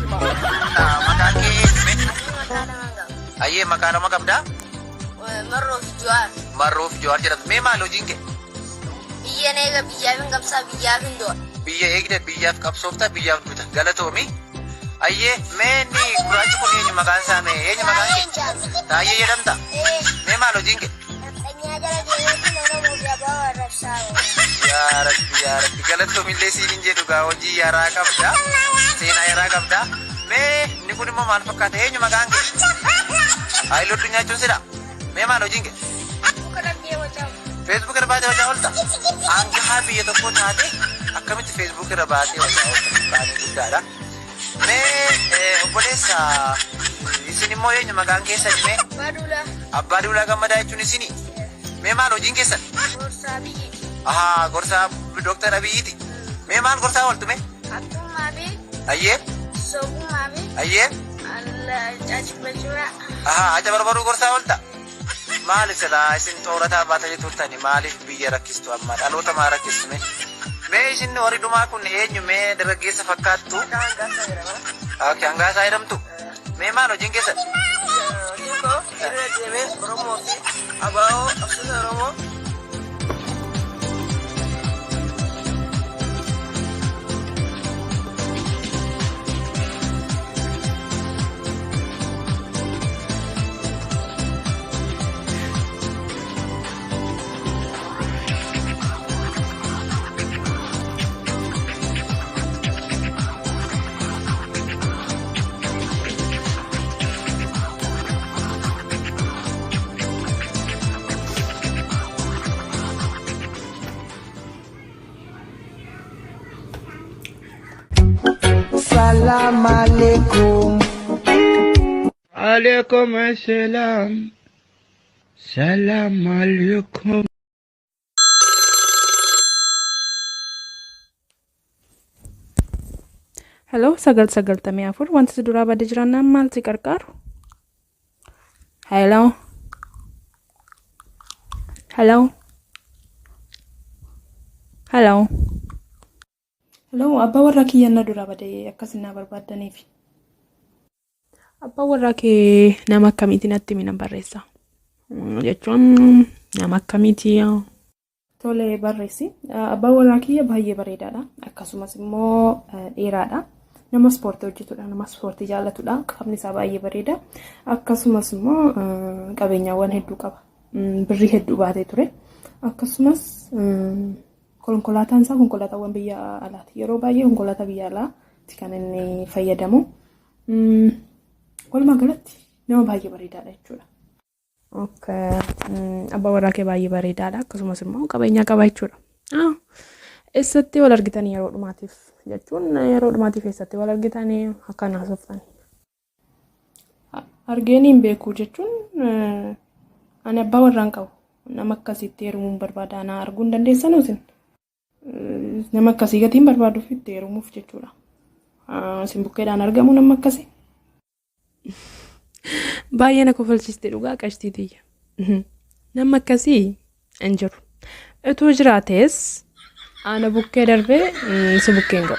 Maqaan kee eenyume? Ayyee maqaa nama qabdaa? Marroof Jawaar. Marroof Jawaar jedhamtu. Mee maal hojiin kee? Biyya eega biyyaaf hin qabsaa biyyaaf hin du'a. Biyya eegde biyyaaf qabsoofta biyyaaf duuta. Galatoomi. Ayyee mee inni gurraachi kun eenyu maqaan isaa mee eenyu maqaan kee? Taayyee jedhamta. Mee maal hojiin kee? Yaa Rabbi galatoomillee siin hin jedhu gaa hojii yaaraa qabda. Seenaa yaaraa qabda. Mee inni kun immoo maal fakkaata eenyu maqaan kee? Haayiloo nyaachuun sidha. Mee maal hojiin kee? Facebook irra baatee hojjaa oolta. Hangahaa biyya tokko taate akkamitti Facebook irra baatee hojjaa oolta? Baatee guddaadha. Mee obboleessa isin immoo eenyu maqaan keessan mee? Abbaa Duulaa Gammadaa jechuun isini. Mee maal hojiin keessan? Gorsaa biyyi. Ahaa gorsaa Dooktar Abiyyiiti. Mee maal gorsaa ooltu mee? Abbummaa fi Ayyee. soogummaa fi Ayyee. ajibajura. Ahaa aja barbaruu gorsaa oolta. Maaliif silaa isin xoorataa baatanii turtani maaliif biyya rakkistu amma dhaloota maa rakkistu mee? Mee isin warri dhumaa kun eenyu mee dargaggeessa fakkaattu? Hangaasaa jedhamtu. Mee maal hojiin keessan? Irra deemee Oromoo fi abaa'oo absuusa Oromoo. Salam alaikum. Alaikum assalam. Salam alaikum. Hello, sagaltamii afur. Wanti si duraa badee jiraan maal si qarqaaru? Hello. Hello. Hello. Hello, abbaa warraa kiyyanna duraa badee akkasina barbaadaniif. Abbaa warraa kee nama akkamiiti natti mina barreessa? Jechuun nama akkamiiti? Tole barreessi. Abbaa warraa kiyya baay'ee bareedaadha. Akkasumas immoo dheeraadha. Nama ispoortii hojjetudha. Nama ispoortii jaallatudha. Qaamni isaa baay'ee bareeda. Akkasumas immoo qabeenyaawwan hedduu qaba. Birrii hedduu baatee ture. Akkasumas konkolaataan isaa konkolaataawwan biyya alaati. Yeroo baay'ee konkolaataa biyya alaatti kan inni fayyadamu. Walumaa galatti nama baay'ee bareedaadha jechuudha. Abbaa warraa kee baay'ee bareedaadha. Akkasumas immoo qabeenyaa qaba jechuudha. Eessatti wal argitanii yeroo dhumaatiif jechuun yeroo dhumaatiif eessatti wal argitanii akkaan haasoftanii? Argeen hin beeku jechuun ani abbaa warraa hin qabu. Nama akkasitti heerumuun barbaada. Ana arguu hin dandeessan isin? Nama akkasii gatiin barbaaduuf itti heerumuuf jechuudha. Isin bukkeedhaan argamu nama akkasii? Baay'ee na kofalchiste dhugaa qashtiitiyya. Nama akkasii hin jiru. Utuu jiraates ana bukkee darbee si bukkeen ga'u.